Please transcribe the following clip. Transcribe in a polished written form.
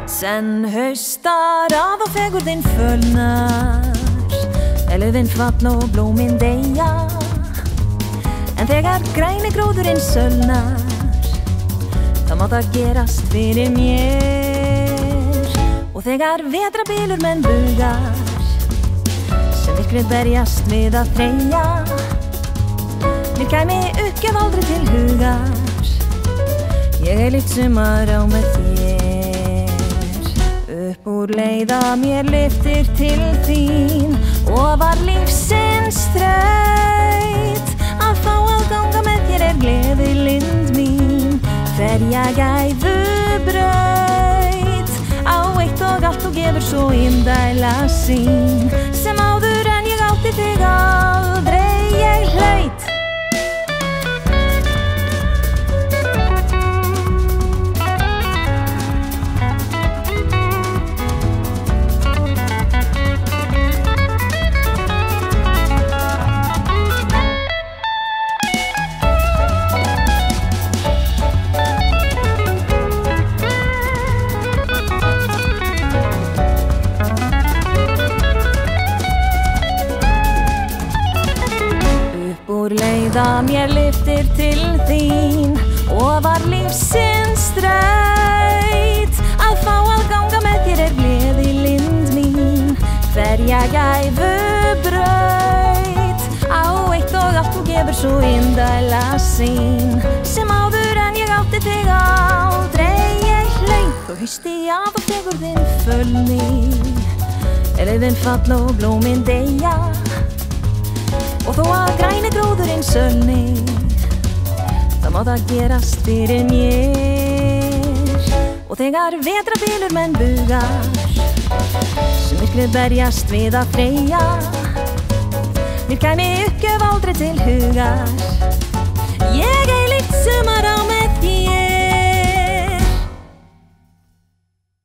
Sen höstar av och fegurðin fölnar, elvin fall og blómin deyja. En þegar græni gróðurinn sölnar, þá má það gerast fyrir mér. Og þegar vetrarbilur menn bugar, sem myrkrið berjast við að þreyja, mér kæmi uppgjöf aldrei til hugar. Ég líkt sumar á með þér. Upp úr leiða mér lyftir til þín, og var lífsins þraut. Að fá að ganga með þér gleði lind mín. Ferja gæfu braut á eitt og allt og gefur svo indæla sín, sem áður en ég átti þig aldrei ég hlaut. Leiða mér lyftir til þín, og var lífsins þraut. Að fá að ganga með þér gleði lind mín. Ferja gæfu braut á eitt og allt og gefur svo indæla sín, sem áður en ég átti þig aldrei ég hlaut. Og hausti af og fegurðin fölni, elvin fall og blómin deyja. Og þó að græni gróðurinn sölni, þá má það gerast fyrir mér. Og þegar vetrarbilur menn bugar, sem myrkrið berjast við að þreyja, mér kæmi uppgjöf aldrei til hugar. Ég líkt sumar